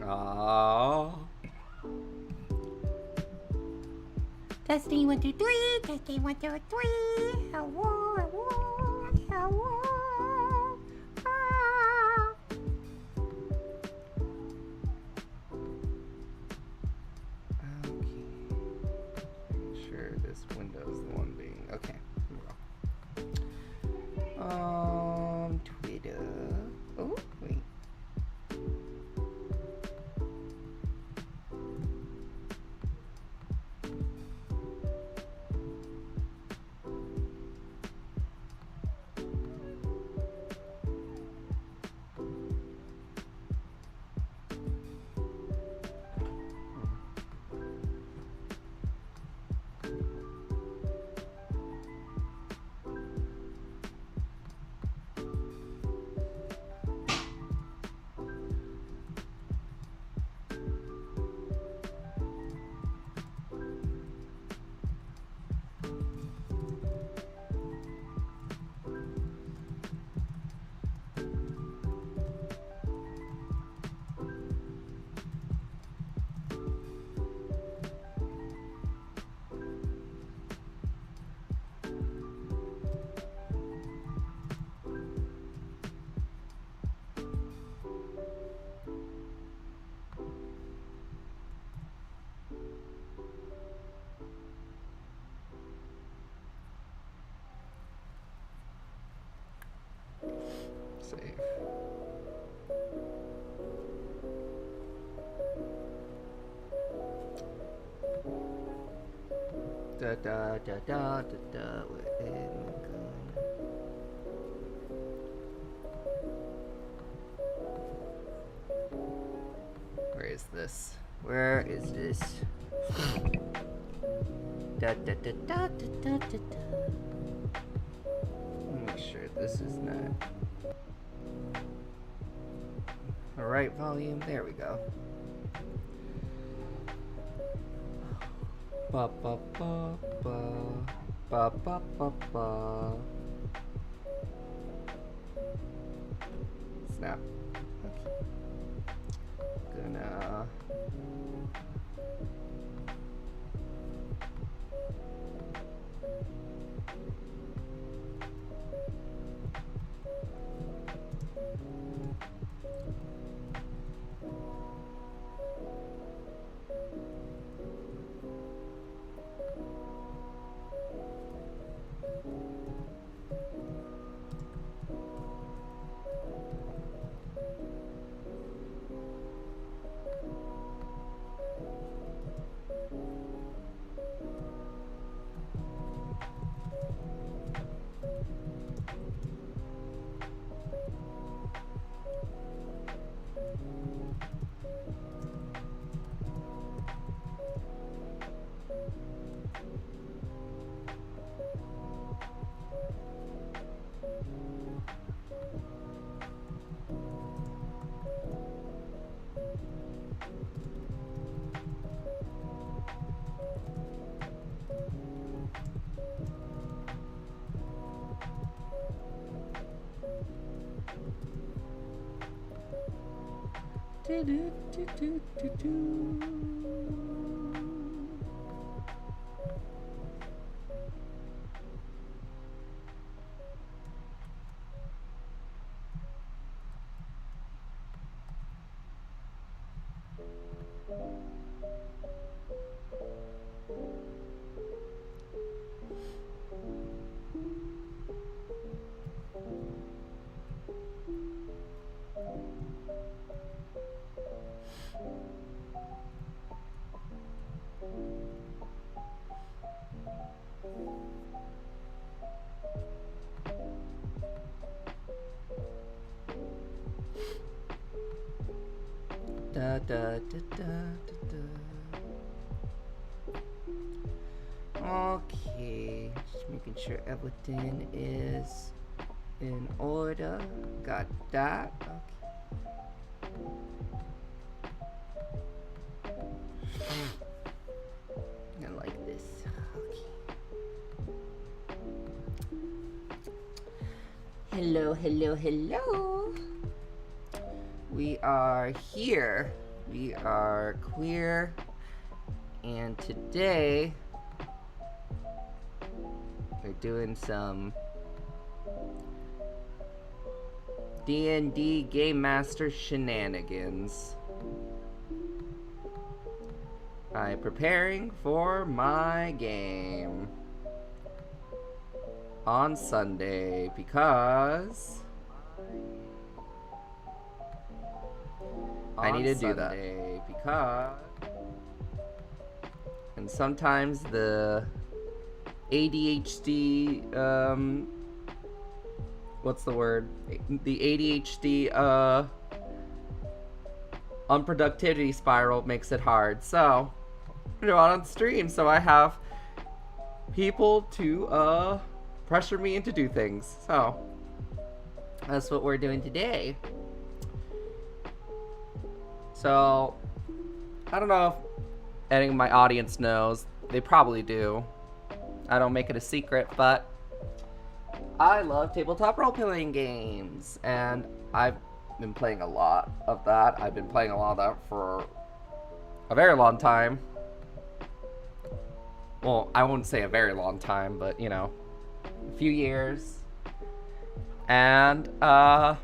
Oh. Testing 1 2 3. Testing 1 2 3. Hello, hello, hello. Ah. Okay. Making sure this window is the one being. Okay. Here we go. Twitter. Oh, wait. Save. Da da da da da da. Where am I going? Where is this? Where is this? Da da da da da da da da. Make sure this is not the right volume. There we go. Ba ba ba ba ba ba ba ba. Snap. Okay. Gonna do do do do do do. Da da da da da da. Okay, just making sure everything is in order. Got that. Okay. And like this. Okay. Hello, hello, hello. we are here. We are queer, and today we're doing some D&D Game Master shenanigans. I'm preparing for my game on Sunday because I need to do that. And sometimes the ADHD, what's the word? The ADHD, unproductivity spiral makes it hard. So, I'm doing it on stream, so I have people to, pressure me into do things. So, that's what we're doing today. So, I don't know if any of my audience knows. They probably do. I don't make it a secret, but I love tabletop role-playing games, and I've been playing a lot of that. I've been playing a lot of that for a very long time. Well, I wouldn't say a very long time, but, you know, a few years. And, yeah,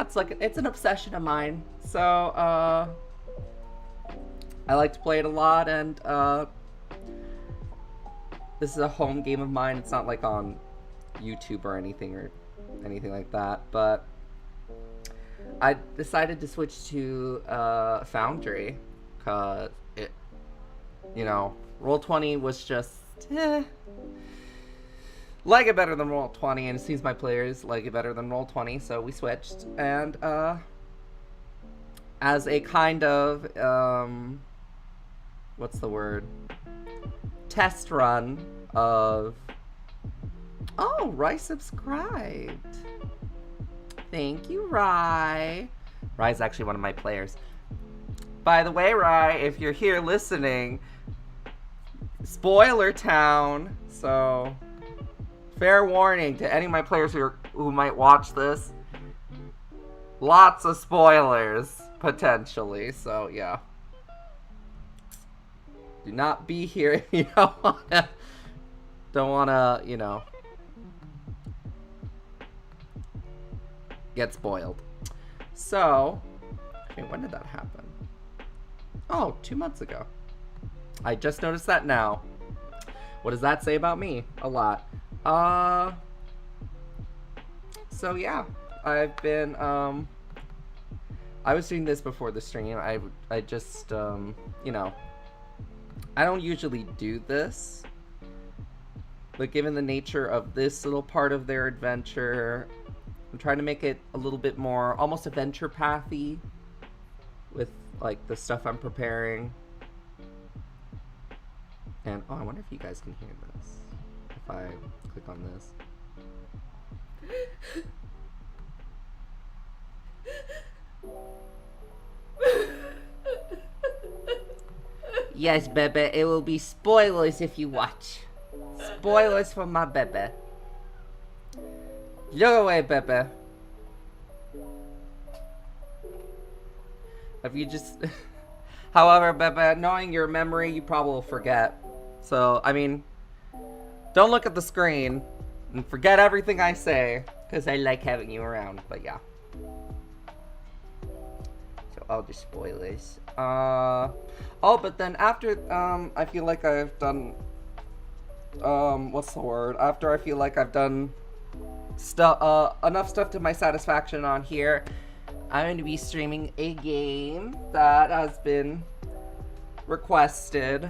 it's an obsession of mine. So, I like to play it a lot, and, this is a home game of mine. It's not like on YouTube or anything like that, but I decided to switch to, Foundry, cause it, you know, Roll20 was just, like it better than Roll20, and it seems my players like it better than Roll20, so we switched. And as a kind of what's the word? Test run of. Oh, Rye subscribed. Thank you, Rye. Rye's actually one of my players. By the way, Rye, if you're here listening, spoiler town. So. Fair warning to any of my players who might watch this. Lots of spoilers, potentially, so yeah. Do not be here if you don't wanna, you know, get spoiled. So, okay, when did that happen? Oh, 2 months ago. I just noticed that now. What does that say about me? A lot. So yeah, I've been, I was doing this before the stream. I just, you know, I don't usually do this, but given the nature of this little part of their adventure, I'm trying to make it a little bit more, almost adventure pathy with, like, the stuff I'm preparing. And, oh, I wonder if you guys can hear this. If I click on this. Yes, Bebe, it will be spoilers if you watch. Spoilers for my Bebe. Look away, Bebe. If you just... However, Bebe, knowing your memory, you probably will forget. So, I mean... Don't look at the screen and forget everything I say, because I like having you around, but yeah. So I'll just spoil this. Oh, but then after, I feel like I've done, what's the word? After I feel like I've done enough stuff to my satisfaction on here, I'm going to be streaming a game that has been requested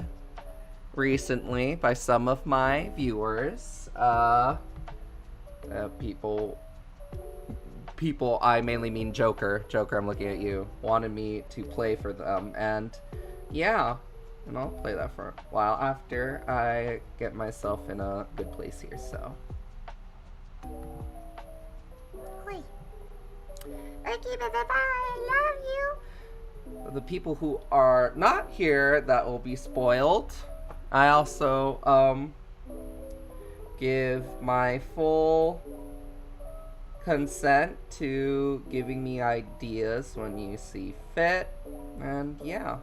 recently by some of my viewers. People, I mainly mean Joker, I'm looking at you, wanted me to play for them, and yeah, and I'll play that for a while after I get myself in a good place here, so. Oi. Okay, bye-bye, I love you. The people who are not here that will be spoiled, I also, give my full consent to giving me ideas when you see fit. And yeah.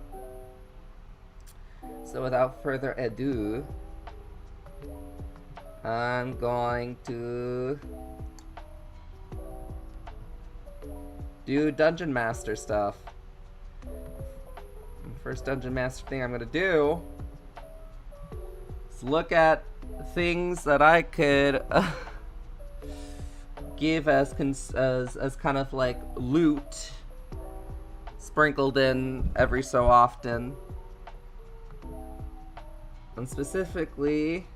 So without further ado, I'm going to do Dungeon Master stuff. First Dungeon Master thing I'm gonna do is look at things that I could give as kind of like loot sprinkled in every so often, and specifically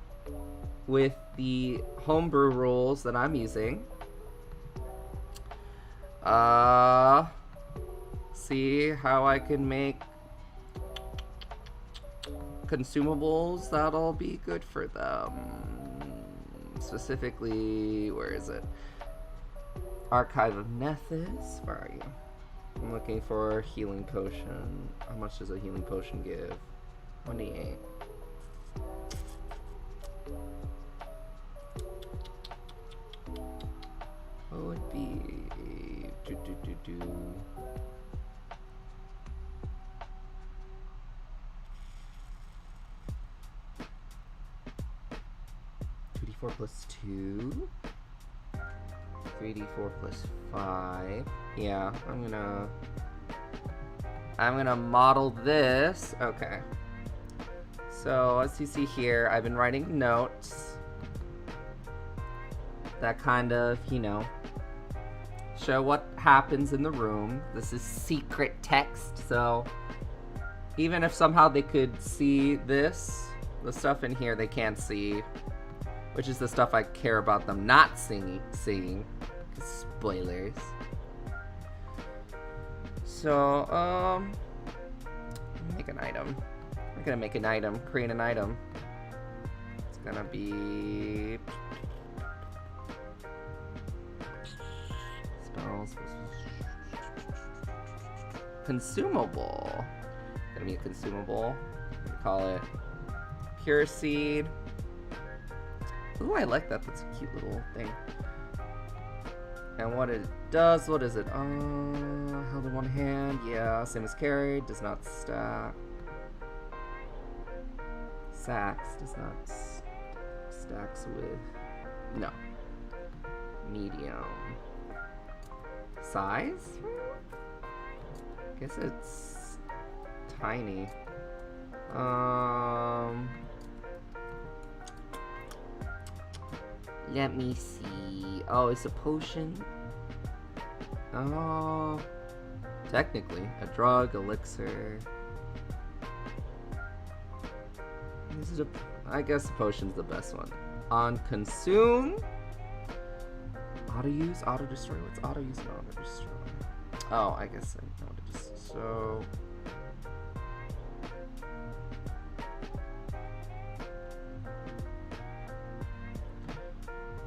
with the homebrew rules that I'm using. See how I can make consumables that'll be good for them. Specifically, where is it? Archive of Methods. Where are you? I'm looking for healing potion. How much does a healing potion give? 28. What would be 2d4 plus 2, 3d4 plus 5. Yeah, I'm gonna model this. Okay. So as you see here, I've been writing notes that kind of, you know, show what happens in the room. This is secret text, so even if somehow they could see this, the stuff in here they can't see, which is the stuff I care about them not seeing. Spoilers. So, make an item. We're gonna make an item, create an item. It's gonna be spells. Consumable. Gonna be a consumable. We call it Pure Seed. Ooh, I like that. That's a cute little thing. And what it does, what is it? Held in one hand. Yeah, same as carried. Does not stack. Sacks. Does not stacks with. No. Medium. Size? Guess it's tiny. Let me see. Oh, it's a potion. Oh, technically a drug, elixir. This is I guess the potion's the best one. On consume. Auto use, auto destroy. What's auto use and auto destroy? Oh, I guess I know what it is. So.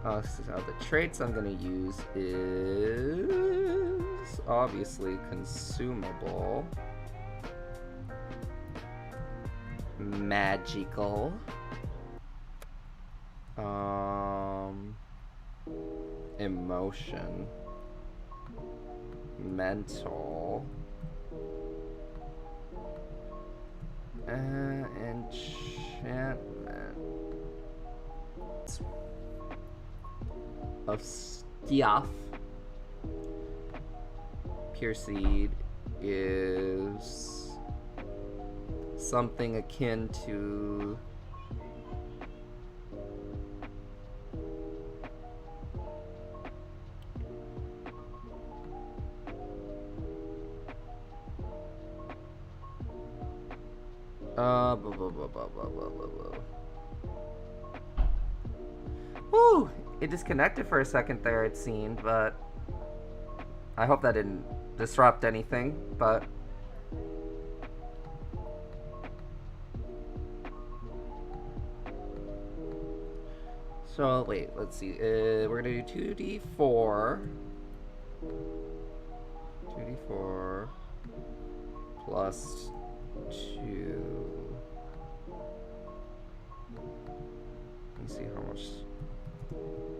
So the traits I'm gonna use is obviously consumable, magical, emotion, mental, enchantment. Of stuff. Pure Seed is something akin to Woo! It disconnected for a second there, it seemed, but I hope that didn't disrupt anything, but so wait, let's see. We're gonna do 2d4 plus 2. Let me see how much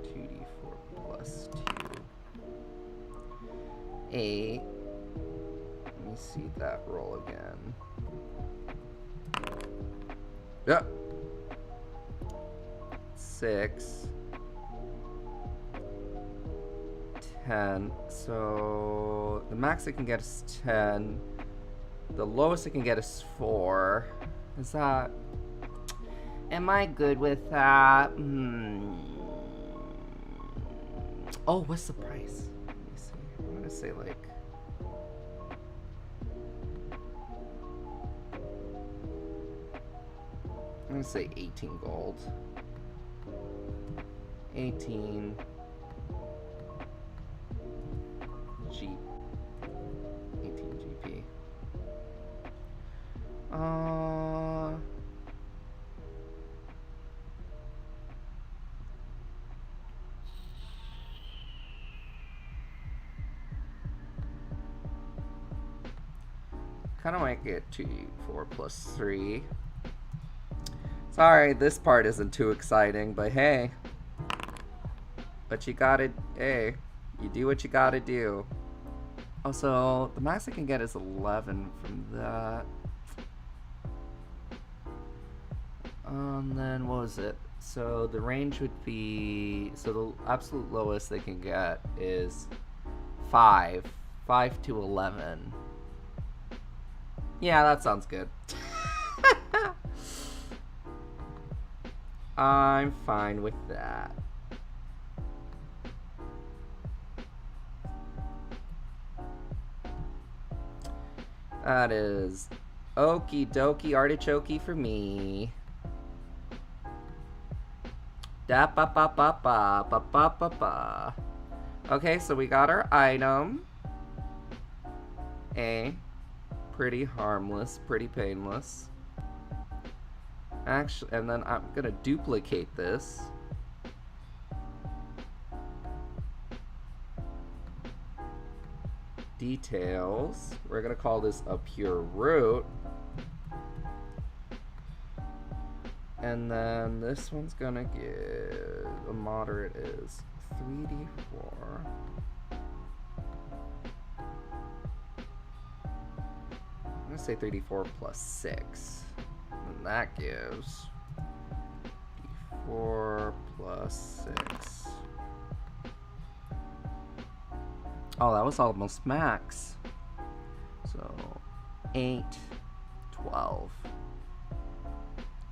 2d4 plus 2. 8. Let me see that roll again. Yep. 6. 10. So the max I can get is 10. The lowest I can get is 4. Is that... Am I good with that? Oh, what's the price? Let me see. I'm gonna say like... I'm gonna say 18 gold. 18 G 18 GP. Kind of might get 2, 4 plus 3. Sorry, this part isn't too exciting, but hey. But you gotta, hey, you do what you gotta do. Oh, so the max I can get is 11 from that. Then what was it? So the range would be, so the absolute lowest they can get is 5 to 11. Yeah, that sounds good. I'm fine with that. That is okie dokie artichoke for me. Da ba ba ba ba ba ba ba ba. Okay, so we got our item. Pretty harmless, pretty painless. Actually, and then I'm gonna duplicate this. Details. We're gonna call this a pure root. And then this one's gonna give a moderate is 3d4. I'm gonna say 3d4 plus 6. And that gives d4 plus 6. Oh, that was almost max. So 8, 12.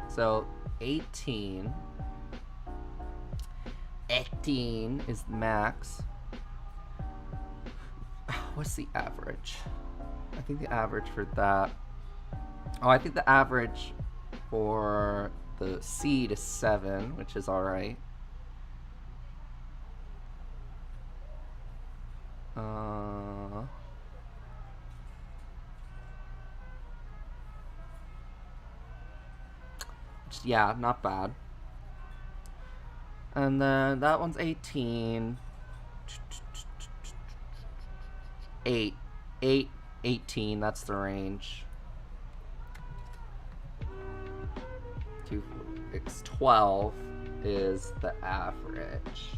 So 18 is max. What's the average? I think the average for that. Oh, I think the average for the seed is 7, which is alright. Yeah, not bad. And then that one's 18. 18, that's the range. 12 is the average.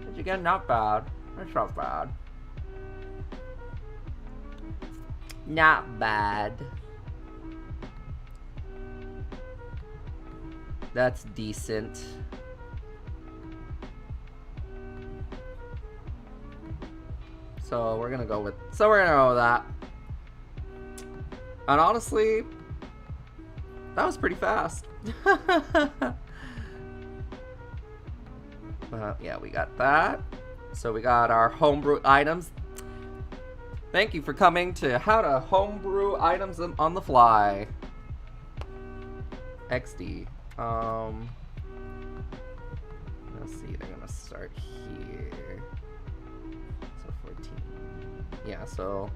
Which again, not bad. That's not bad. Not bad. That's decent. So we're gonna go with that. And honestly, that was pretty fast. Yeah, we got that. So we got our homebrew items. Thank you for coming to How to Homebrew Items on the Fly. XD. Let's see, they're gonna start here. So 14. Yeah, so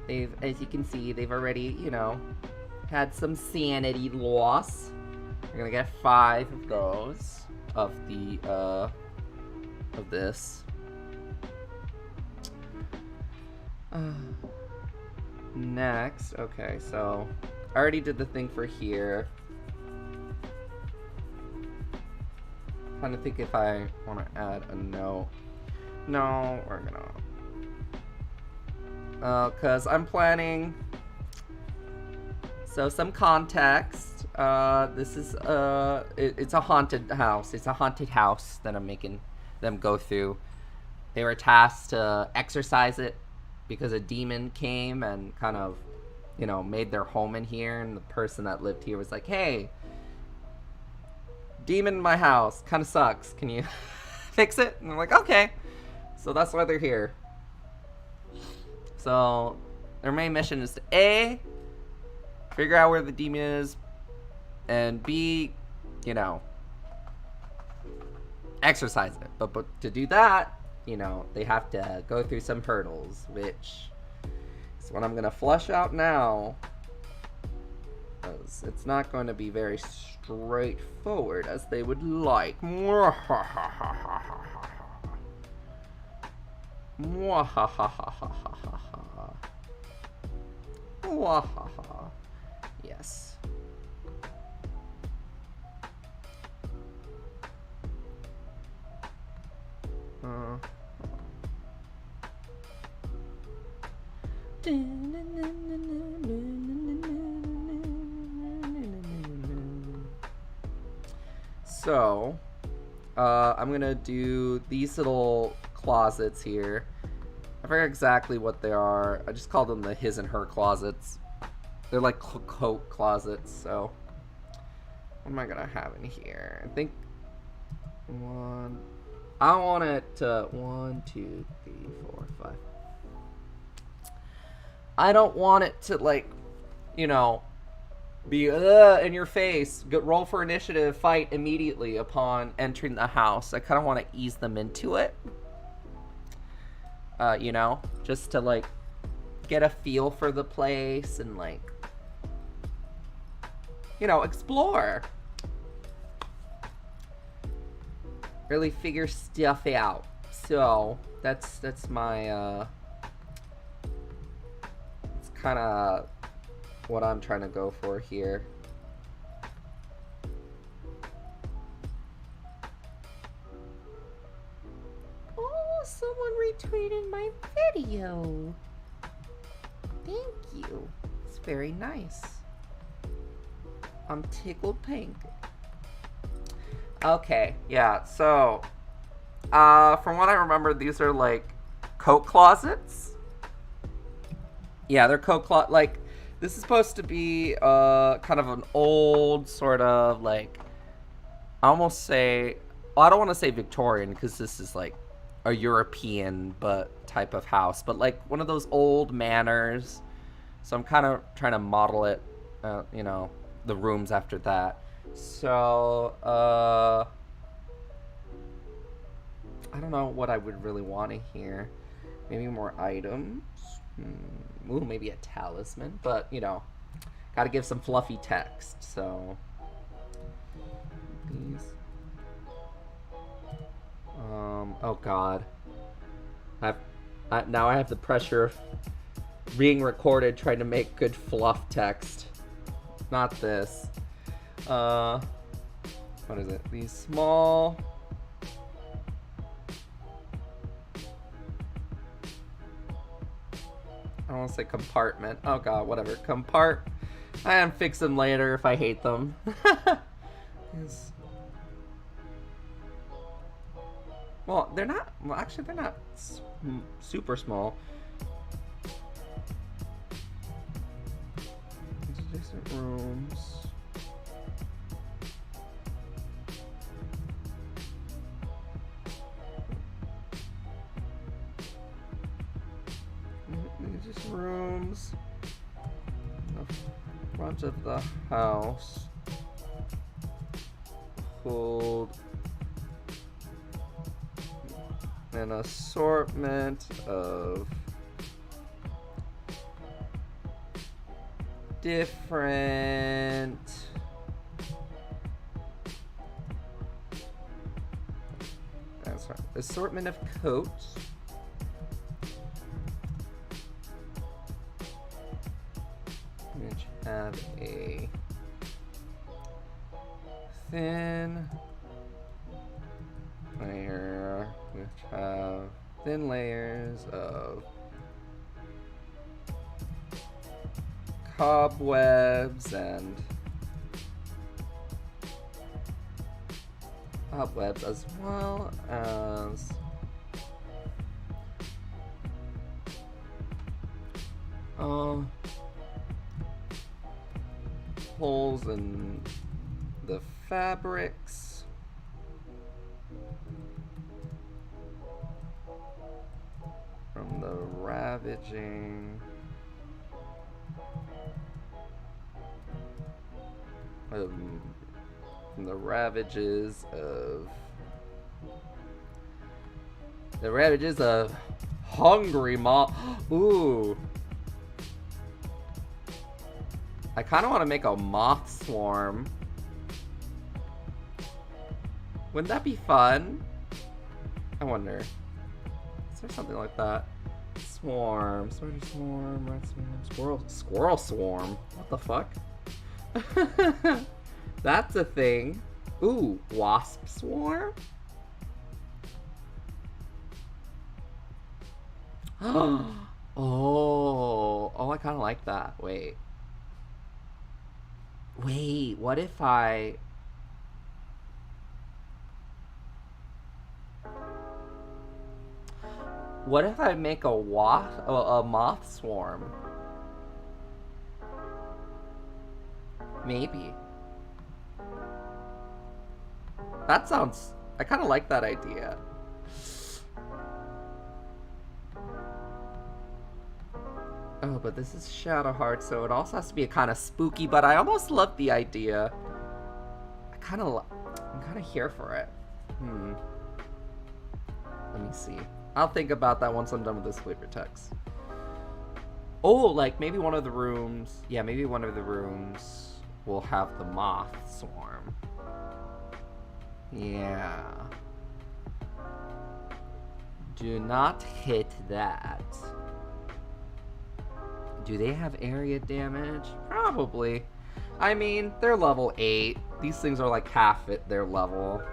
they've, as you can see, they've already, you know, had some sanity loss. We're gonna get 5 of those of the of this. Next, okay, so I already did the thing for here. Trying to think if I want to add a note. No, we're gonna... Because I'm planning... So, some context. This is, it's a haunted house. It's a haunted house that I'm making them go through. They were tasked to exorcise it because a demon came and kind of, you know, made their home in here. And the person that lived here was like, hey, demon in my house. Kind of sucks. Can you fix it? And I'm like, okay. So that's why they're here. So their main mission is to A, figure out where the demon is, and B, you know, exorcise it. But to do that, you know, they have to go through some hurdles, which is what I'm going to flush out now. Because it's not going to be very straightforward as they would like. Yes. So, I'm gonna do these little closets here. I forget exactly what they are. I just call them the his and her closets. They're like coat closets, so... What am I gonna have in here? I think... one... I want it to... 1, 2, 3, 4, 5... I don't want it to, like, you know, be in your face, roll for initiative, fight immediately upon entering the house. I kind of want to ease them into it. You know, just to, like, get a feel for the place and, like, you know, explore. Really figure stuff out. So, that's my, kind of what I'm trying to go for here. Oh, someone retweeted my video. Thank you. It's very nice. I'm tickled pink. Okay, yeah, so from what I remember, these are like coat closets. Yeah, they're coat closet. Like, this is supposed to be kind of an old sort of, like, I almost say, well, I don't want to say Victorian because this is like a European but type of house, but like one of those old manors. So I'm kind of trying to model it, you know, the rooms after that. So I don't know what I would really want to hear. Maybe more items. Ooh, maybe a talisman, but you know, gotta give some fluffy text. So these. Oh God. Now I have the pressure of being recorded trying to make good fluff text. Not this. What is it? These small. I don't want to say compartment. Oh God, whatever. I can fix them later if I hate them. Yes. Well, they're not. Well, actually, they're not super small. Adjacent rooms. Just rooms. The front of the house. Hold an assortment of different assortment of coats. Which have a thin layer, which have thin layers of cobwebs and cobwebs, as well as holes in the fabrics. From the ravaging. From the ravages of hungry moth. Ooh. I kind of want to make a moth swarm. Wouldn't that be fun? I wonder. Is there something like that? Swarm, spider swarm, rat swarm, squirrel swarm. What the fuck? That's a thing. Ooh, wasp swarm? Oh, I kind of like that. Wait, what if I... What if I make a moth swarm? Maybe. That sounds... I kind of like that idea. Oh, but this is Shadowheart, so it also has to be kind of spooky, but I almost love the idea. I'm kind of here for it. Let me see. I'll think about that once I'm done with this flavor text. Oh, like maybe one of the rooms... Yeah, maybe one of the rooms will have the moth swarm. Yeah. Do not hit that. Do they have area damage? Probably. I mean, they're level 8. These things are like half at their level.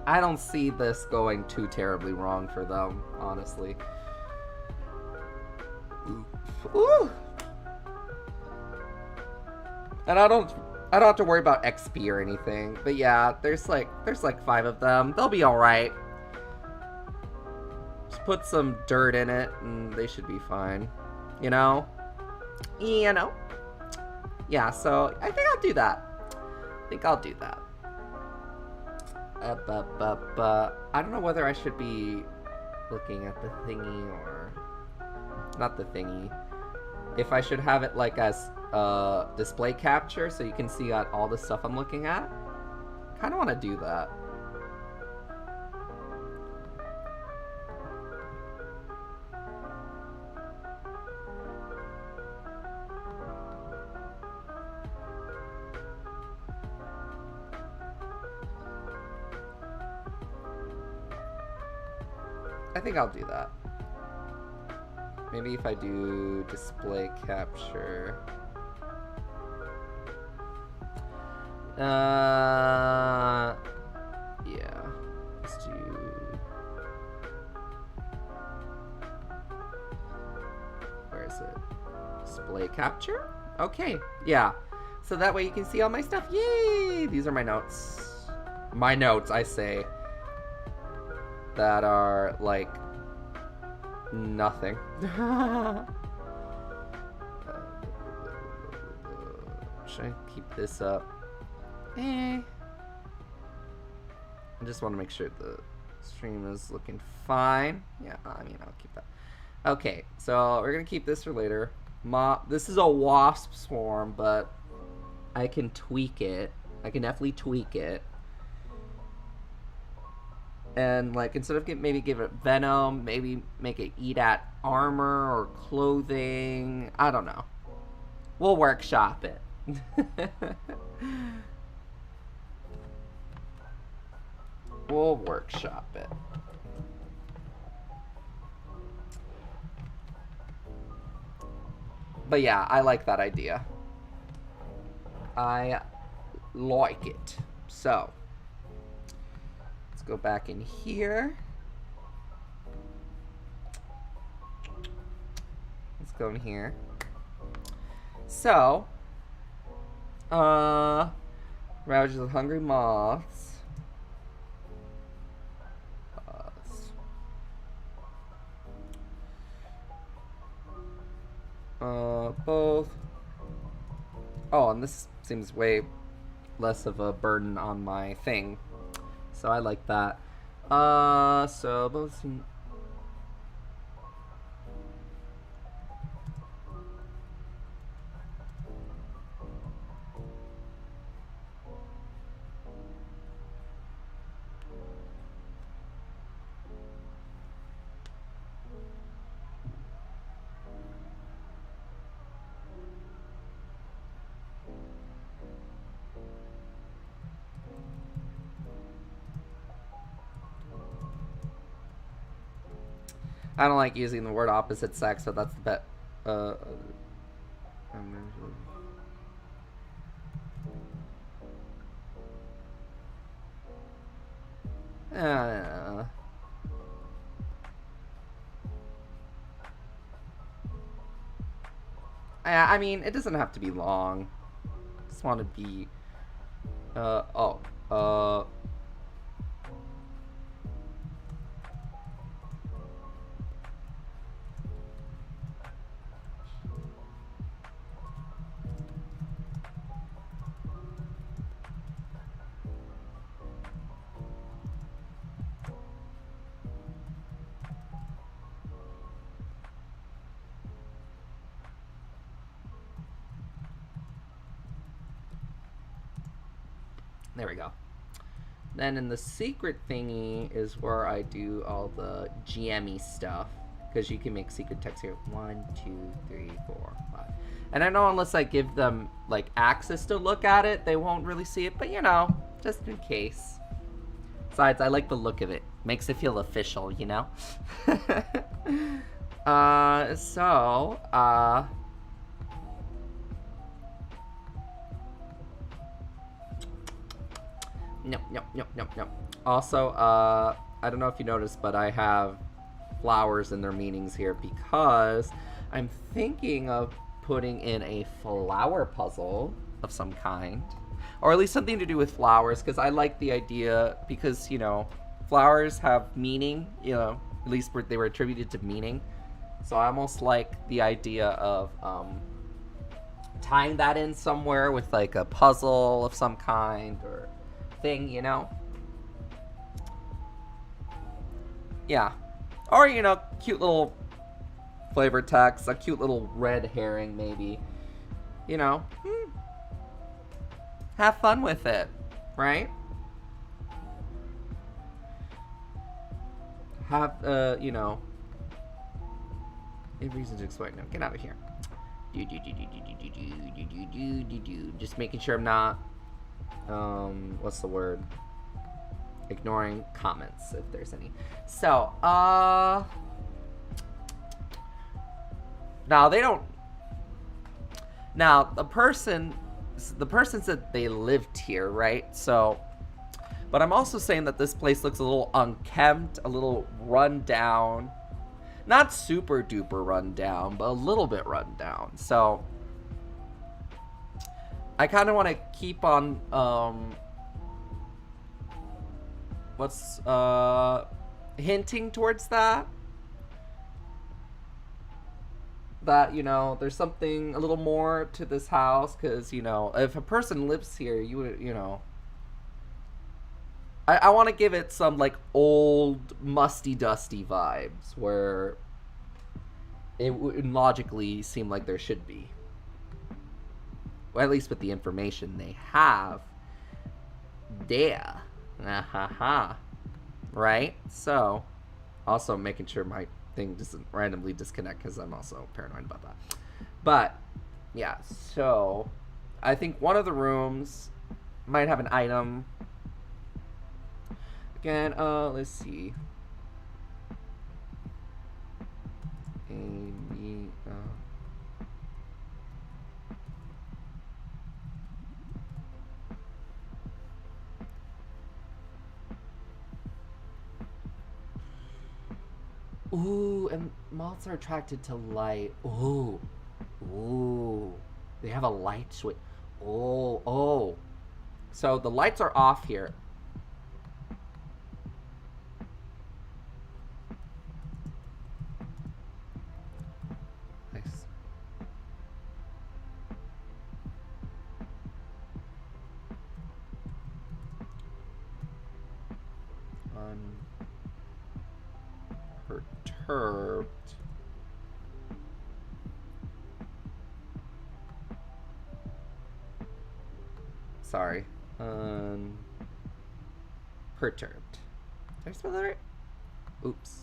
I don't see this going too terribly wrong for them, honestly. Ooh. And I don't have to worry about XP or anything. But yeah, there's like 5 of them. They'll be all right. Just put some dirt in it and they should be fine. You know? Yeah, so I think I'll do that. I don't know whether I should be looking at the thingy or... Not the thingy. If I should have it like as display capture so you can see all the stuff I'm looking at. Kind of want to do that. I think I'll do that. Maybe if I do display capture. Yeah. Let's do... Where is it? Display capture? Okay, yeah. So that way you can see all my stuff. Yay! These are my notes. My notes, I say. That are, like, nothing. Should I keep this up? I just want to make sure the stream is looking fine. Yeah, I mean, I'll keep that. Okay, so we're going to keep this for later. This is a wasp swarm, but I can tweak it. I can definitely tweak it. And, like, instead of maybe give it venom, maybe make it eat at armor or clothing. I don't know. We'll workshop it. We'll workshop it. But yeah, I like that idea. I like it. So... go back in here. Let's go in here. So, ravages of hungry moths. Both. Oh, and this seems way less of a burden on my thing. So I like that. So both seem... I don't like using the word opposite sex, but that's the bet. I mean, it doesn't have to be long. Just want to be. There we go. Then in the secret thingy is where I do all the GM-y stuff. Because you can make secret text here. 1, 2, 3, 4, 5. And I know unless I give them, like, access to look at it, they won't really see it. But, you know, just in case. Besides, I like the look of it. Makes it feel official, you know? No. Also, I don't know if you noticed, but I have flowers and their meanings here because I'm thinking of putting in a flower puzzle of some kind. Or at least something to do with flowers, because I like the idea, because, you know, flowers have meaning, you know, at least they were attributed to meaning. So I almost like the idea of tying that in somewhere with, like, a puzzle of some kind or thing, you know? Yeah. Or, you know, cute little flavor text, a cute little red herring, maybe. You know? Have fun with it, right? Have, you know, a reason to explain. No, get out of here. Just making sure I'm not, what's the word? Ignoring comments, if there's any. So, now they don't, now the person said they lived here, right? So, but I'm also saying that this place looks a little unkempt, a little run down. Not super duper run down, but a little bit run down. So, I kind of want to keep on, hinting towards that. That, you know, there's something a little more to this house, because, you know, if a person lives here, you would, you know, I want to give it some, like, old, musty, dusty vibes, where it would logically seem like there should be. Well, at least with the information they have there. Right? So, also making sure my thing doesn't randomly disconnect, because I'm also paranoid about that. But, yeah, so I think one of the rooms might have an item. Again, let's see. Ooh, and moths are attracted to light. Ooh. Ooh. They have a light switch. Oh, oh. So the lights are off here. Nice. Unperturbed. Sorry. Perturbed. Did I spell that right? Oops.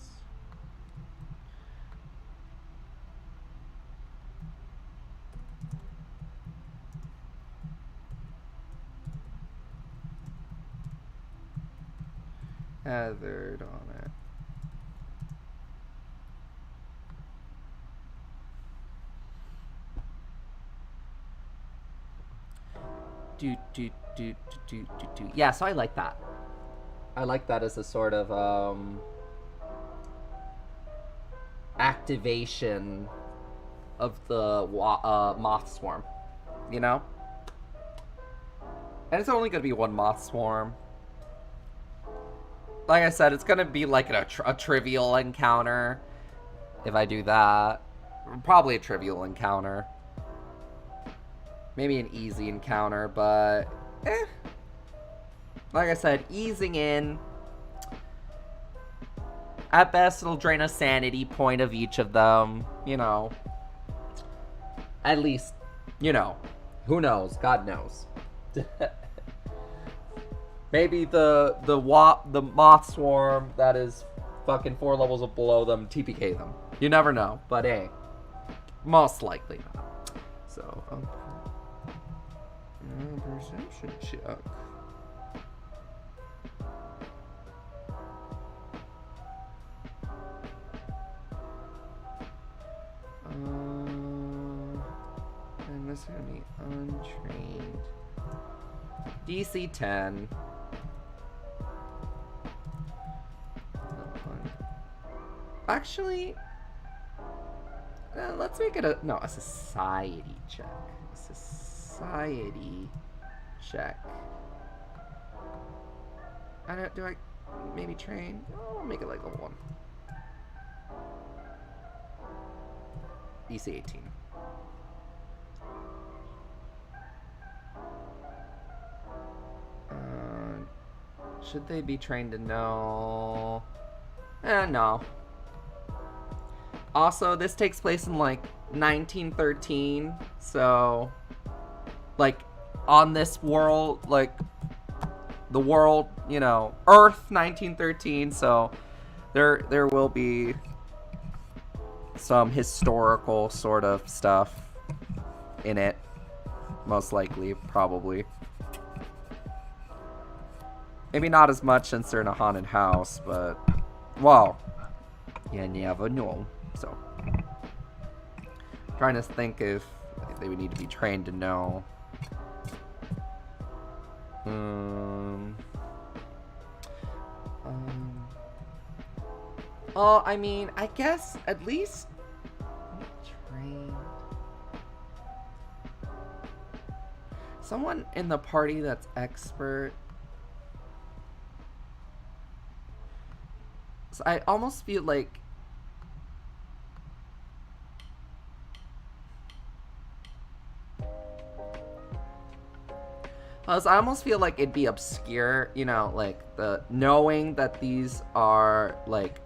Gathered on it. Do. Yeah, so I like that. I like that as a sort of activation of the moth swarm, you know? And it's only gonna be one moth swarm. Like I said, it's gonna be like a trivial encounter if I do that. Probably a trivial encounter. Maybe an easy encounter, but like I said, easing in. At best, it'll drain a sanity point of each of them, you know. At least, you know. Who knows? God knows. Maybe the moth swarm that is fucking 4 levels below them, TPK them. You never know, but hey, most likely not. So, perception check. And this is gonna be untrained. DC 10. Actually, let's make it a society check. A society check. Do I maybe train? Oh, I'll make it like level 1. DC 18. Should they be trained to know? No. Also, this takes place in like 1913, so like on this world, like the world, you know, Earth 1913, so there will be some historical sort of stuff in it, most likely, probably. Maybe not as much since they're in a haunted house, but well, you never know. So, trying to think if they would need to be trained to know. Oh, I mean, I guess at least trained. Someone in the party that's expert. So I almost feel like I almost feel like it'd be obscure, you know, like the knowing that these are like,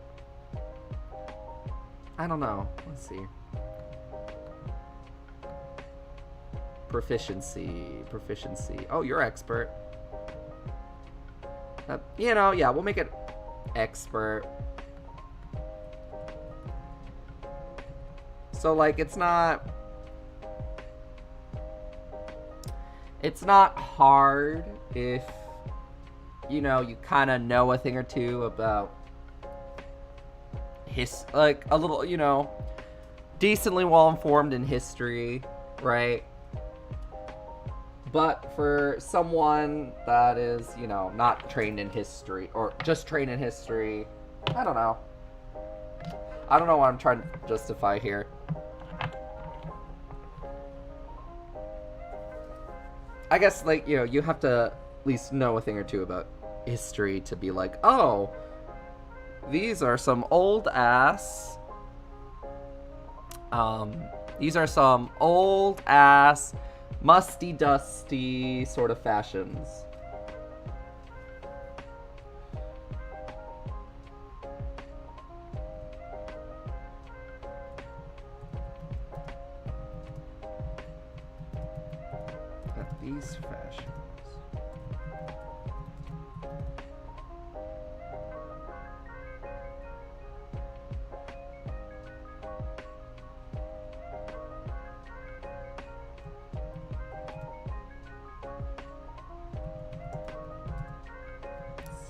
I don't know. Let's see. Proficiency. Oh, you're expert. You know, yeah, we'll make it expert. So like it's not hard if you know you kind of know a thing or two about like a little, you know, decently well informed in history, right? But for someone that is, you know, not trained in history or just trained in history, I don't know. I don't know what I'm trying to justify here. I guess, like, you know, you have to at least know a thing or two about history to be like, oh, these are some old ass, musty, dusty sort of fashions. These fashions.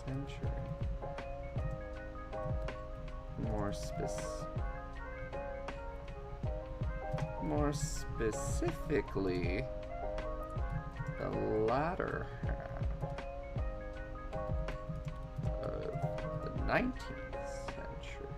Century. More specifically, the latter half of the 19th century.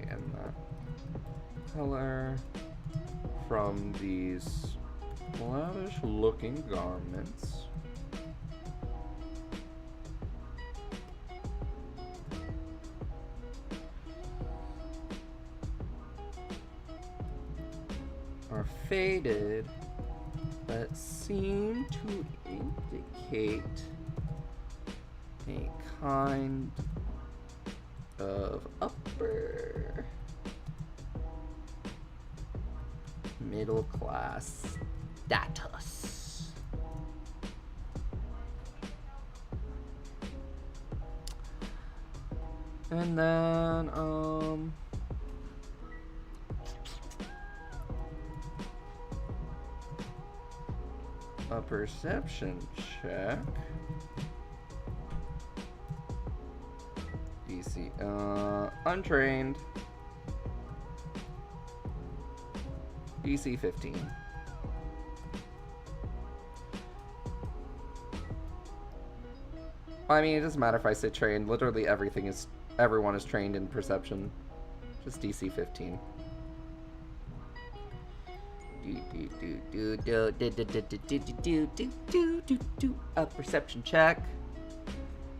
And the color from these lavish looking garments are faded but seem to indicate a kind of upper middle class status. And then a perception check. DC untrained. DC 15. I mean, it doesn't matter if I say trained. Literally everyone is trained in perception. Just DC 15. A perception check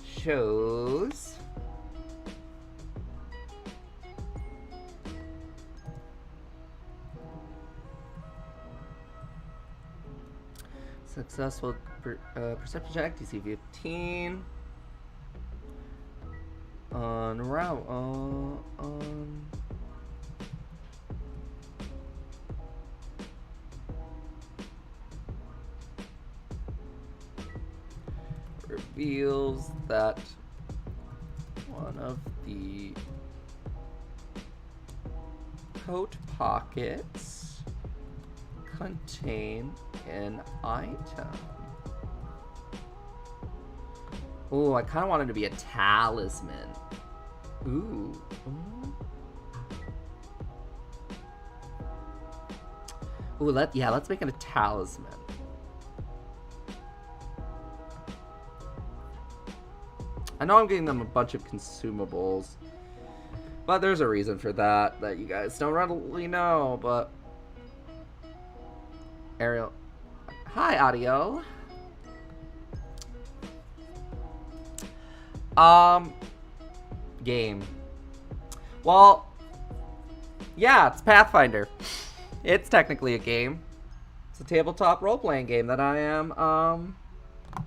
shows successful perception check, DC 15. Reveals that one of the coat pockets contain an item. Ooh, I kind of want it to be a talisman. Ooh. Ooh, let's make it a talisman. I know I'm getting them a bunch of consumables, but there's a reason for that you guys don't really know, but... Ariel. Hi, Audio. Game. Well, yeah, it's Pathfinder. It's technically a game. It's a tabletop role-playing game that I am,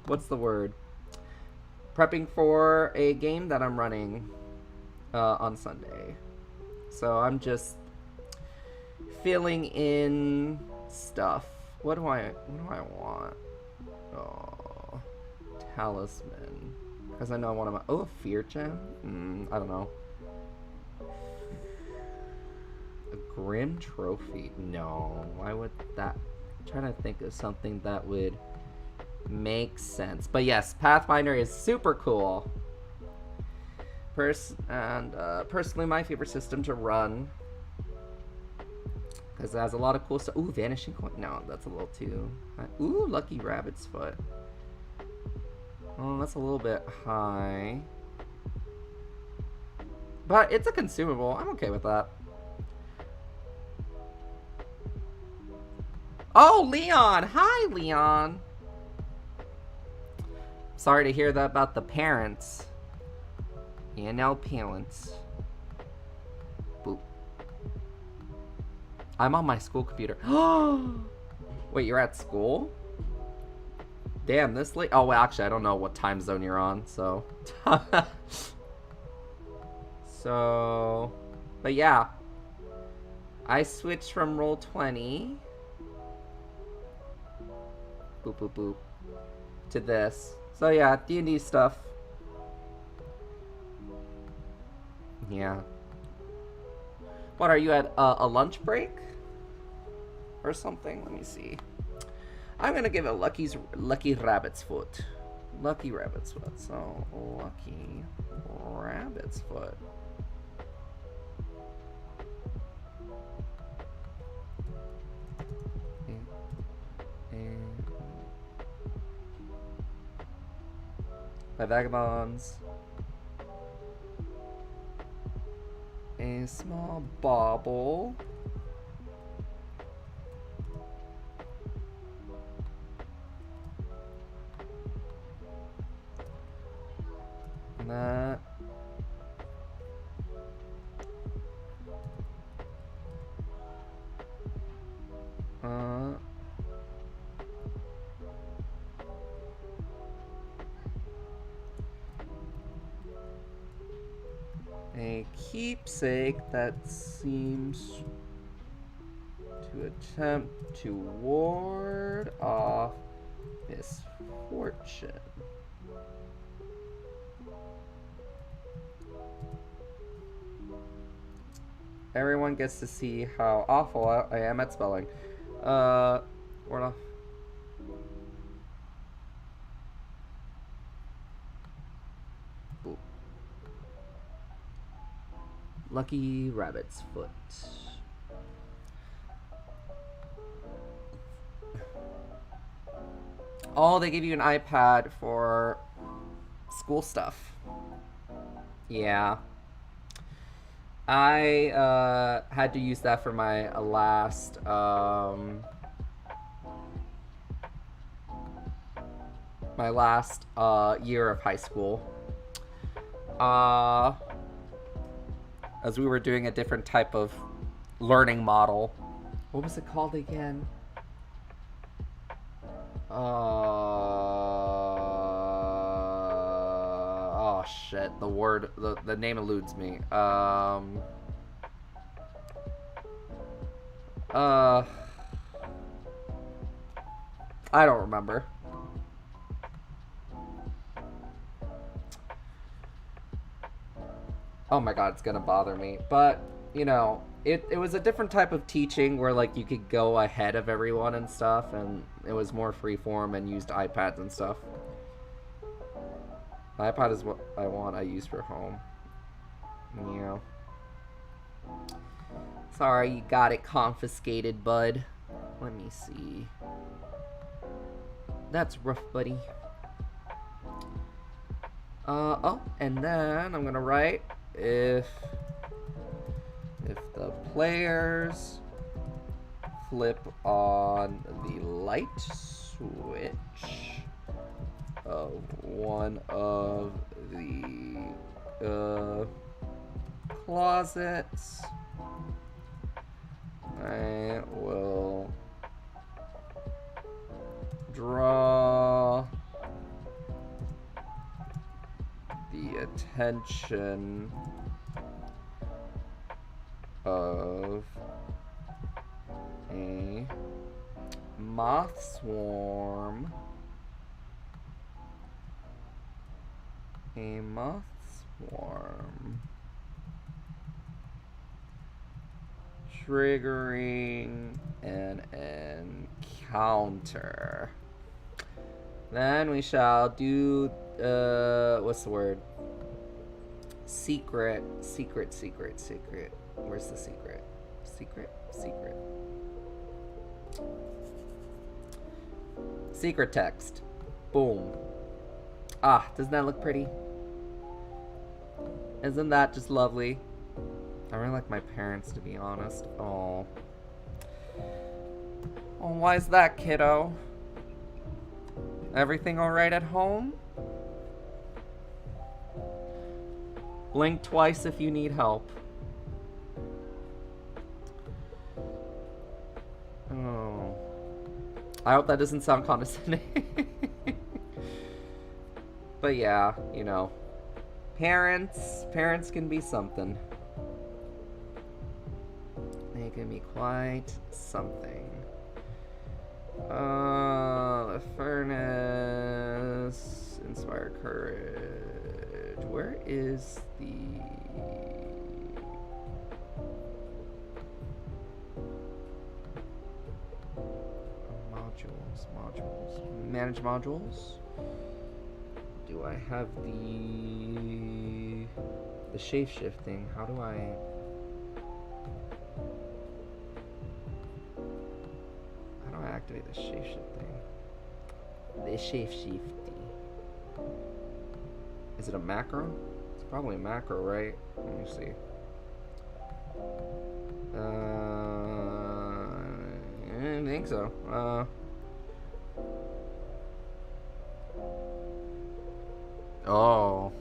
what's the word? Prepping for a game that I'm running, on Sunday. So I'm just filling in stuff. What do I want? Oh, talisman. Because I know one of my... Oh, a fear gem? I don't know. A grim trophy? No. Why would that... I'm trying to think of something that would make sense. But yes, Pathfinder is super cool. Personally, my favorite system to run Because it has a lot of cool stuff. Ooh, vanishing coin. No, that's a little too high. Ooh, lucky rabbit's foot. Oh, that's a little bit high. But it's a consumable. I'm okay with that. Oh, Leon! Hi, Leon! Sorry to hear that about the parents. Yeah, no parents. Boop. I'm on my school computer. Wait, you're at school? Damn, this late. Oh, well, actually, I don't know what time zone you're on, so. So. But yeah. I switched from Roll20. Boop, boop, boop. To this. So yeah, D&D stuff. Yeah. What, are you at a lunch break? Or something? Let me see. I'm gonna give it lucky rabbit's foot. Lucky rabbit's foot. So, lucky rabbit's foot. By vagabonds. A small bauble. And that. A keepsake that seems to attempt to ward off misfortune. Everyone gets to see how awful I am at spelling. Ward off. Lucky rabbit's foot. Oh, they gave you an iPad for school stuff. Yeah. I had to use that for my last year of high school. As we were doing a different type of learning model. What was it called again? Oh shit, the name eludes me. I don't remember. Oh my god, it's gonna bother me. But, you know, it was a different type of teaching where, like, you could go ahead of everyone and stuff, and it was more freeform and used iPads and stuff. The iPad is what I use for home. Yeah. Sorry, you got it confiscated, bud. Let me see. That's rough, buddy. Oh, and then I'm gonna write if the players flip on the light switch of one of the closets, I will draw the attention of a moth swarm. A moth swarm. Triggering an encounter. Then we shall do, what's the word? Secret. Where's the secret? Secret. Secret text. Boom. Ah, doesn't that look pretty? Isn't that just lovely? I really like my parents, to be honest. Oh. Oh, why is that, kiddo? Everything alright at home? Blink twice if you need help. Oh. I hope that doesn't sound condescending. But yeah, you know. Parents can be something. They can be quite something. The furnace. Inspire courage. Where is the... modules. Manage modules. Do I have the shape shifting? How do I activate the shape shifting? The shape shifting. Is it a macro? It's probably a macro, right? Let me see. I didn't think so. Oh.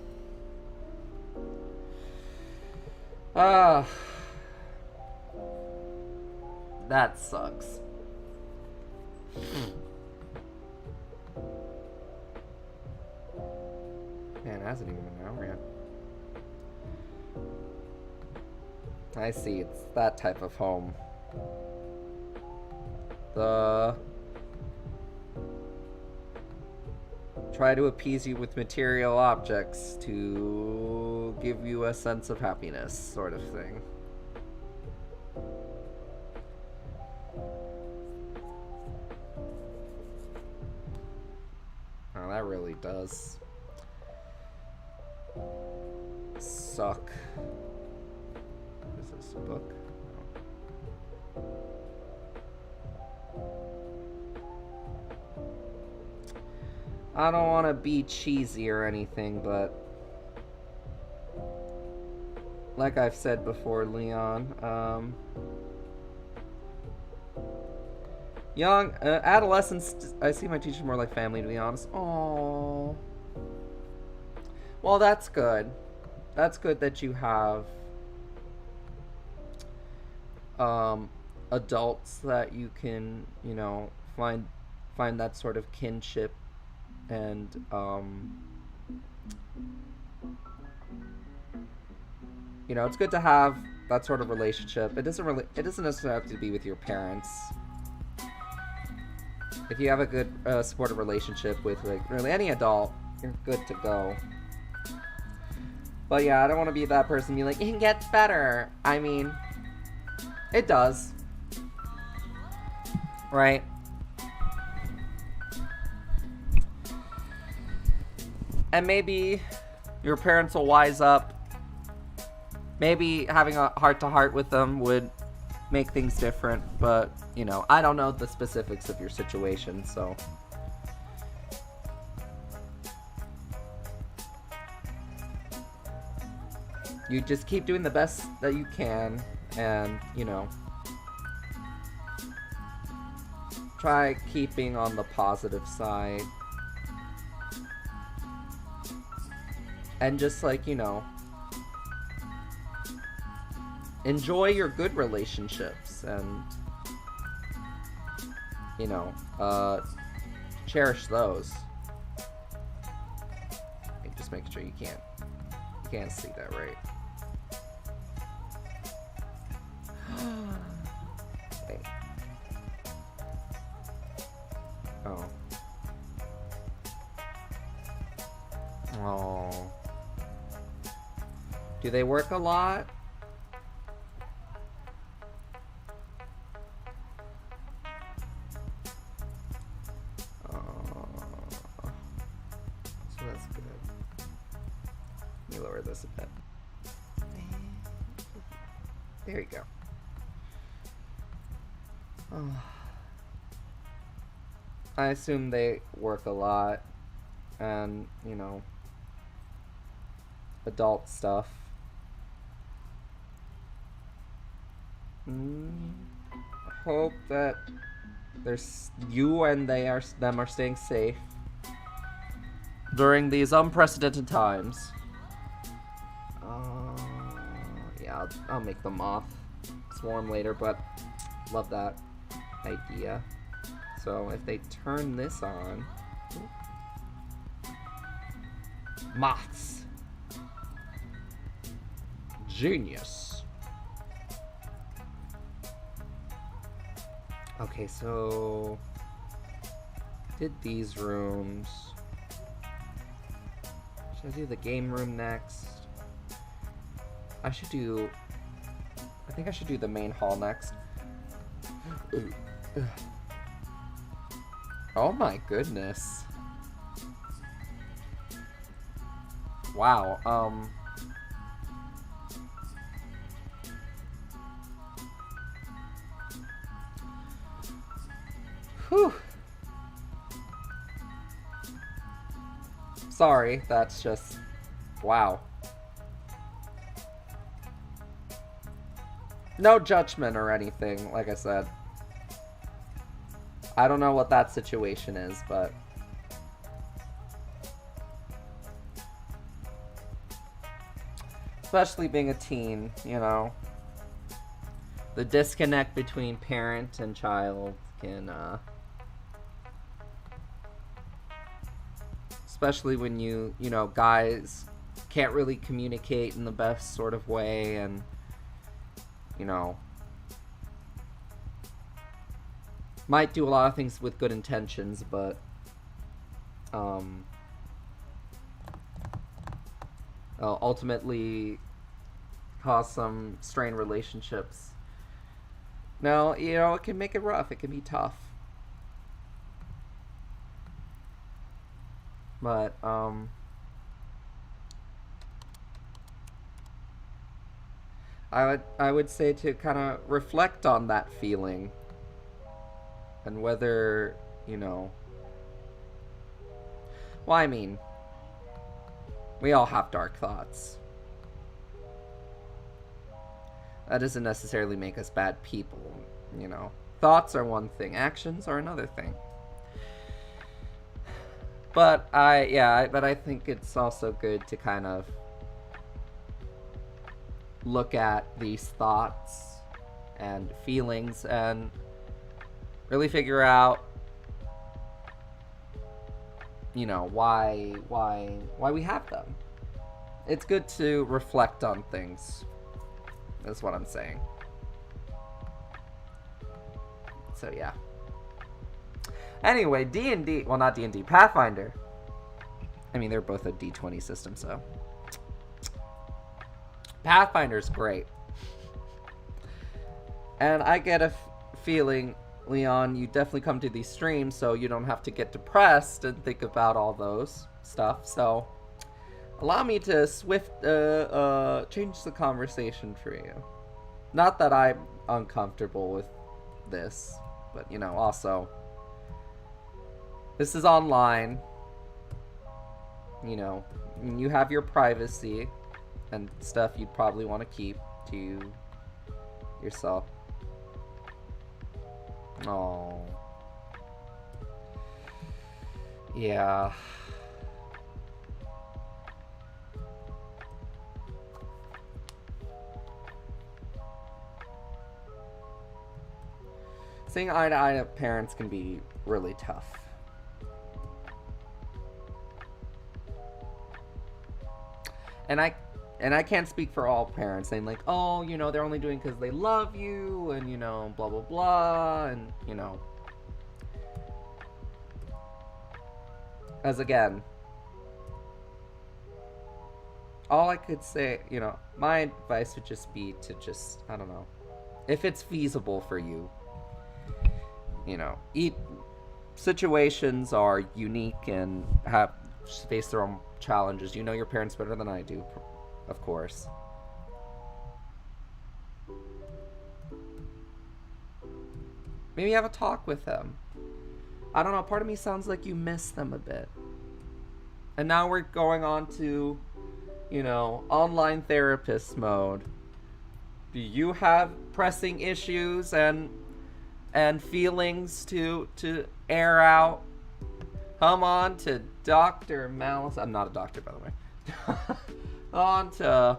That sucks. Man, it hasn't even been out yet. I see, it's that type of home. Try to appease you with material objects to give you a sense of happiness, sort of thing. Oh, that really does suck. What is this, book? I don't want to be cheesy or anything, but like I've said before, Leon, young adolescents, I see my teachers more like family, to be honest. Oh, well, that's good. That's good that you have adults that you can, you know, find that sort of kinship. And you know, it's good to have that sort of relationship. It doesn't necessarily have to be with your parents. If you have a good supportive relationship with like really any adult, you're good to go. But yeah, I don't want to be that person being like, it gets better. I mean, it does, right? And maybe your parents will wise up. Maybe having a heart-to-heart with them would make things different. But, you know, I don't know the specifics of your situation, so... You just keep doing the best that you can, and, you know... Try keeping on the positive side. And just, like, you know, enjoy your good relationships and, you know, cherish those. Hey, just make sure you can't see that, right? Wait. Oh. Oh. Do they work a lot? So that's good. Let me lower this a bit. There you go. I assume they work a lot. And, you know, adult stuff. Hope that there's you and them are staying safe during these unprecedented times. Yeah, I'll make the moth swarm later, but love that idea. So if they turn this on, moths, genius. Okay, so did these rooms. Should I do the game room next? I think I should do the main hall next. Oh my goodness. Wow, whew. Sorry, that's just... wow. No judgment or anything, like I said. I don't know what that situation is, but... especially being a teen, you know. The disconnect between parent and child can, especially when you know, guys can't really communicate in the best sort of way, and, you know, might do a lot of things with good intentions, but, ultimately cause some strained relationships. Now, you know, it can make it rough. It can be tough. But, I would say to kind of reflect on that feeling and whether, you know, well, I mean, we all have dark thoughts. That doesn't necessarily make us bad people, you know. Thoughts are one thing, actions are another thing. But I think it's also good to kind of look at these thoughts and feelings and really figure out, you know, why we have them. It's good to reflect on things. That's what I'm saying. So yeah. Anyway, D&D, well, not D&D, Pathfinder. I mean, they're both a D20 system, so. Pathfinder's great. And I get a feeling, Leon, you definitely come to these streams so you don't have to get depressed and think about all those stuff. So, allow me to change the conversation for you. Not that I'm uncomfortable with this, but, you know, also, this is online. You know, you have your privacy and stuff you'd probably want to keep to yourself. Oh. Yeah. Saying eye to eye to parents can be really tough. And I can't speak for all parents saying like, oh, you know, they're only doing because they love you and, you know, blah, blah, blah. And, you know, as again, all I could say, you know, my advice would just be to just, I don't know, if it's feasible for you, you know, situations are unique and have face their own challenges. You know your parents better than I do, of course. Maybe have a talk with them. I don't know, part of me sounds like you miss them a bit. And now we're going on to, you know, online therapist mode. Do you have pressing issues and feelings to air out? Come on to Dr. Malice. I'm not a doctor, by the way. On to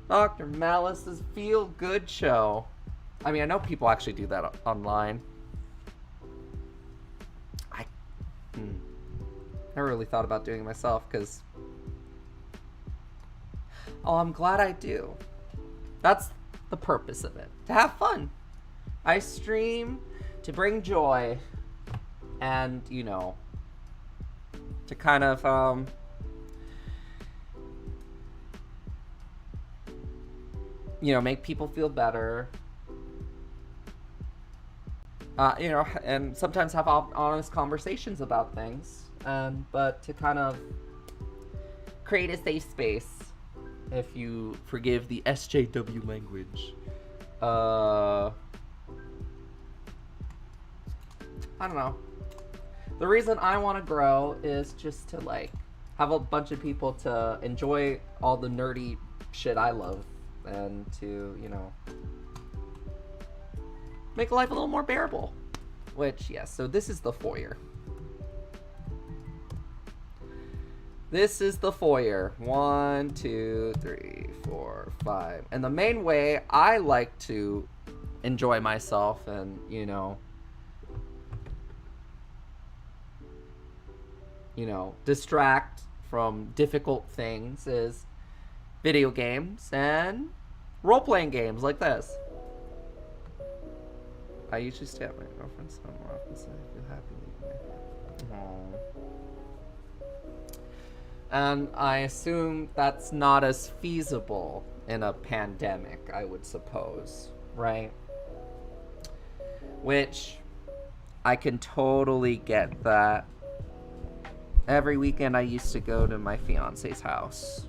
Dr. Malice's Feel Good Show. I mean, I know people actually do that online. I never really thought about doing it myself because... Oh, I'm glad I do. That's the purpose of it. To have fun. I stream to bring joy and, you know, to kind of, you know, make people feel better. You know, and sometimes have honest conversations about things. But to kind of create a safe space, if you forgive the SJW language. I don't know. The reason I want to grow is just to, like, have a bunch of people to enjoy all the nerdy shit I love. And to, you know, make life a little more bearable. Which, yes, so this is the foyer. This is the foyer. 1, 2, 3, 4, 5. And the main way I like to enjoy myself and, you know, distract from difficult things is video games and role-playing games like this. I usually stay at my girlfriend's home more often, so I feel happy leaving my home. And I assume that's not as feasible in a pandemic, I would suppose, right? Which, I can totally get that. Every weekend I used to go to my fiance's house.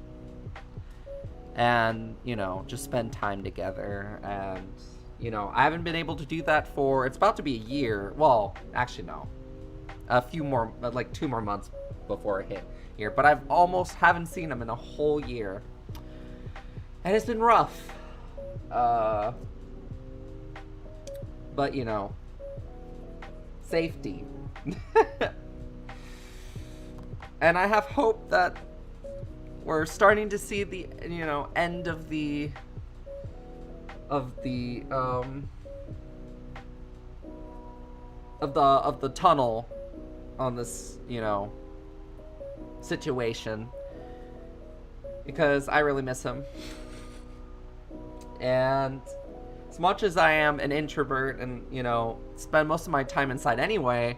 And, you know, just spend time together. And, you know, I haven't been able to do that for, it's about to be a year. Well, actually, no. A few more, like 2 more months before it hit here. But I've almost haven't seen him in a whole year. And it's been rough. But, you know, safety. And I have hope that we're starting to see the, you know, end of the tunnel on this, you know, situation, because I really miss him. And as much as I am an introvert and, you know, spend most of my time inside anyway,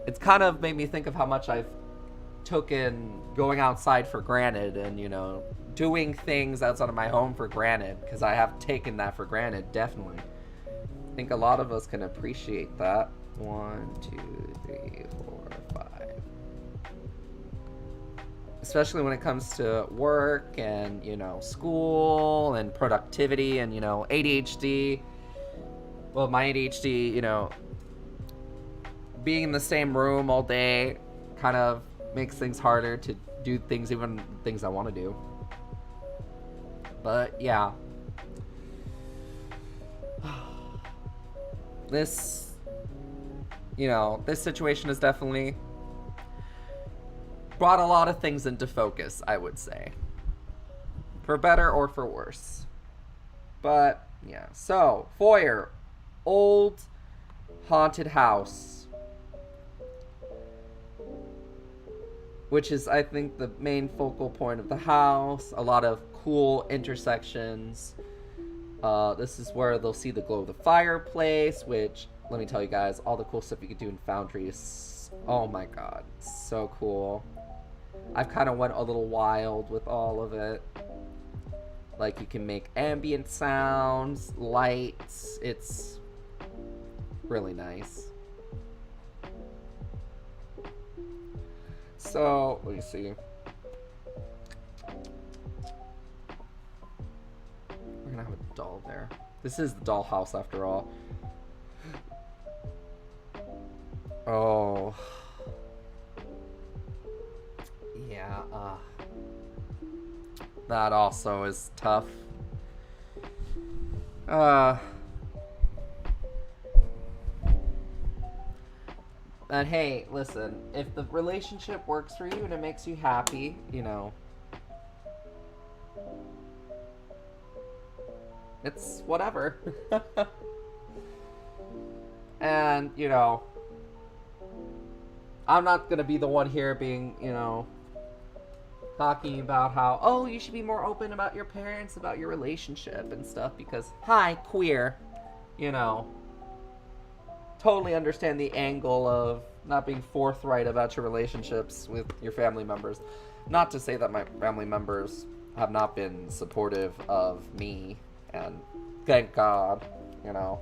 it's kind of made me think of how much I've taken going outside for granted and, you know, doing things outside of my home for granted, because I have taken that for granted, definitely. I think a lot of us can appreciate that. 1, 2, 3, 4, 5. Especially when it comes to work and, you know, school and productivity and, you know, ADHD. Well, my ADHD, you know, being in the same room all day kind of makes things harder to do things, even things I want to do. But yeah, this, you know, this situation has definitely brought a lot of things into focus, I would say, for better or for worse. But yeah, so foyer, old haunted house, which is, I think, the main focal point of the house. A lot of cool intersections. This is where they'll see the glow of the fireplace, which, let me tell you guys, all the cool stuff you can do in Foundry is, oh my god, so cool. I've kind of went a little wild with all of it. Like, you can make ambient sounds, lights. It's really nice. So, let me see. We're gonna have a doll there. This is the dollhouse after all. Oh. Yeah, that also is tough. And hey, listen, if the relationship works for you and it makes you happy, you know, it's whatever. And, you know, I'm not gonna be the one here being, you know, talking about how, oh, you should be more open about your parents, about your relationship and stuff, because, hi, queer, you know, totally understand the angle of not being forthright about your relationships with your family members. Not to say that my family members have not been supportive of me, and thank God, you know,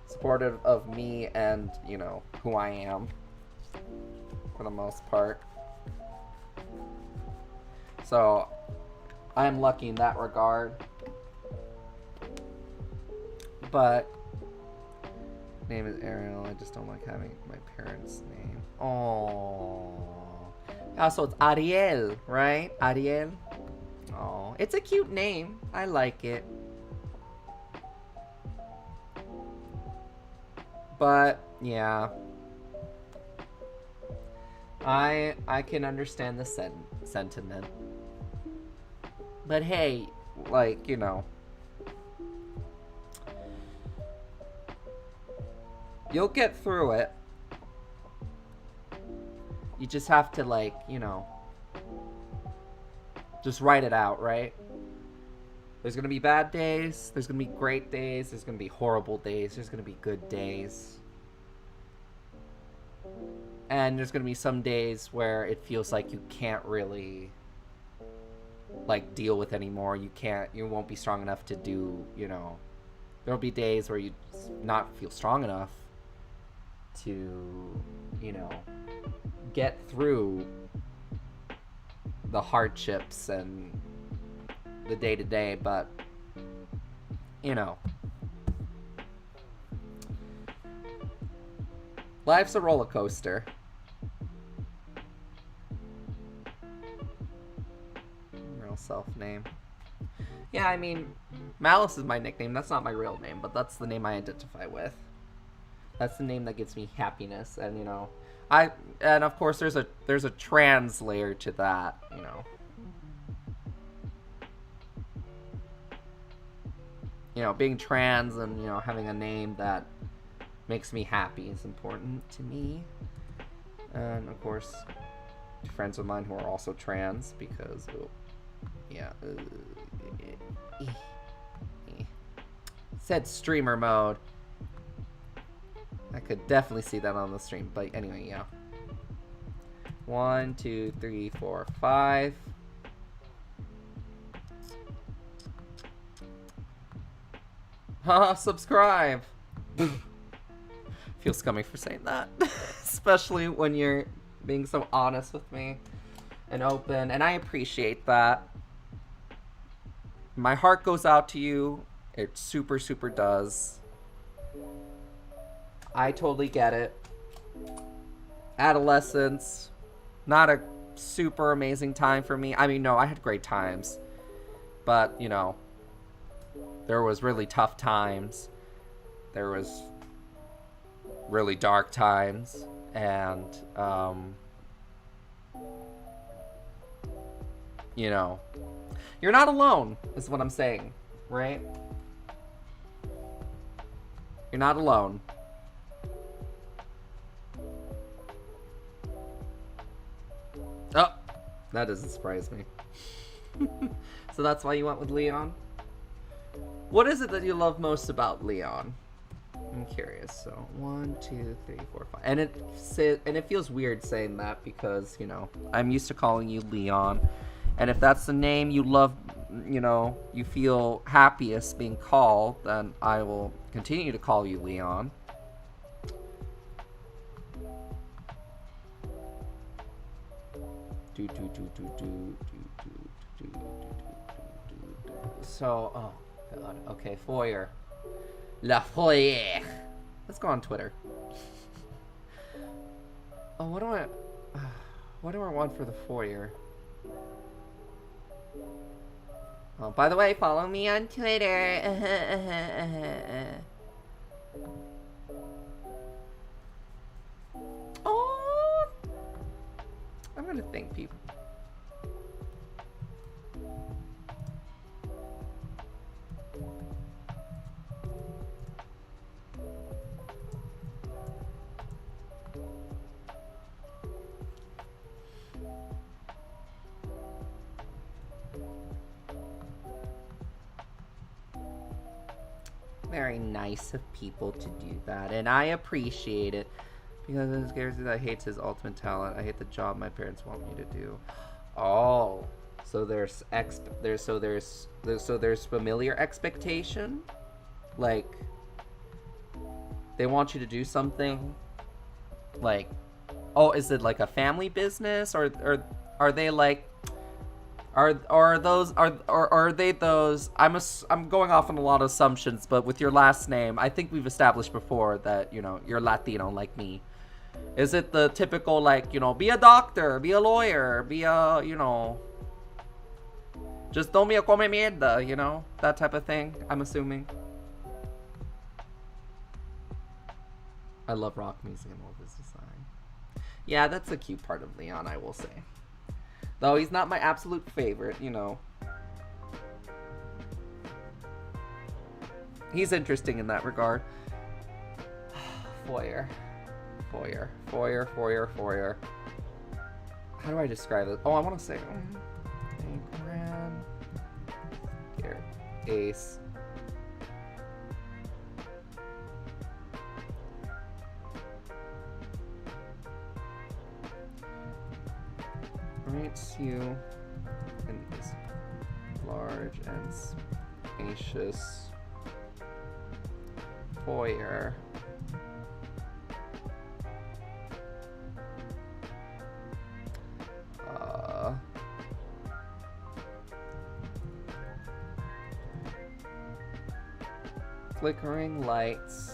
supportive of me and, you know, who I am, for the most part. So, I'm lucky in that regard. But, name is Ariel. I just don't like having my parents' name. Oh. Oh, so it's Ariel, right? Ariel? Oh, it's a cute name. I like it. But, yeah. I can understand the sentiment. But hey, like, you know, you'll get through it. You just have to, like, you know, just write it out, right? There's gonna be bad days, there's gonna be great days, there's gonna be horrible days, there's gonna be good days. And there's gonna be some days where it feels like you can't really, like, deal with anymore. You won't be strong enough to do, you know, there'll be days where you not feel strong enough to, you know, get through the hardships and the day-to-day, but, you know, life's a roller coaster. Real self-name. Yeah, I mean, Malice is my nickname. That's not my real name, but that's the name I identify with. That's the name that gives me happiness, and, you know, and of course there's a trans layer to that, you know. You know, being trans and, you know, having a name that makes me happy is important to me. And of course, friends of mine who are also trans, because, yeah. Said streamer mode. I could definitely see that on the stream, but anyway, yeah. 1, 2, 3, 4, 5. Haha, subscribe! Feels scummy for saying that. Especially when you're being so honest with me and open, and I appreciate that. My heart goes out to you. It super, super does. I totally get it. Adolescence, not a super amazing time for me. I mean, no, I had great times. But, you know, there was really tough times. There was really dark times. And, you know, you're not alone, is what I'm saying, right? You're not alone. Oh, that doesn't surprise me. So that's why you went with Leon? What is it that you love most about Leon? I'm curious. So 1, 2, 3, 4, 5, and it feels weird saying that because, you know, I'm used to calling you Leon, and if that's the name you love, you know, you feel happiest being called, then I will continue to call you Leon. So, oh god, okay, foyer. La foyer. Let's go on Twitter. Oh, what do I want for the foyer? Oh, by the way, follow me on Twitter. Oh, I'm gonna thank people. Very nice of people to do that, and I appreciate it. Because it scares me that hates his ultimate talent. I hate the job my parents want me to do. Oh, so there's familiar expectation, like they want you to do something. Like, oh, is it like a family business, or are they like? Are they those? I'm going off on a lot of assumptions, but with your last name, I think we've established before that you're Latino like me. Is it the typical like be a doctor, be a lawyer, be a just don't be a come mierda, that type of thing? I'm assuming. I love rock music and love his design. Yeah, that's a cute part of Leon, I will say. Though he's not my absolute favorite, He's interesting in that regard. Foyer. How do I describe it? Oh, I want to say grand. Here. Ace. Rates you in this large and spacious foyer. Flickering lights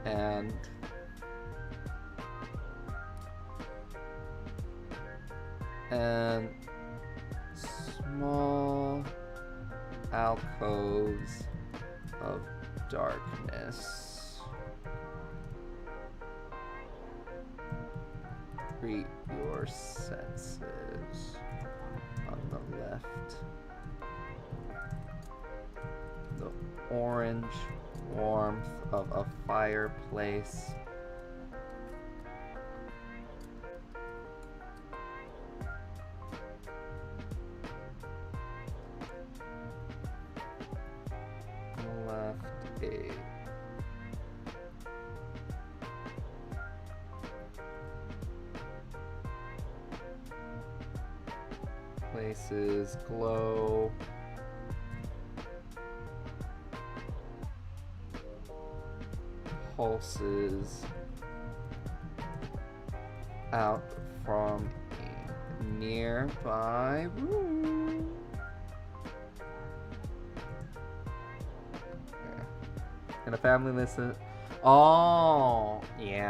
and small alcoves of darkness. Treat your senses on the left. The orange warmth of a fireplace. Left a places glow. Pulses out from a nearby room. Okay. And a family listen. Oh, yeah.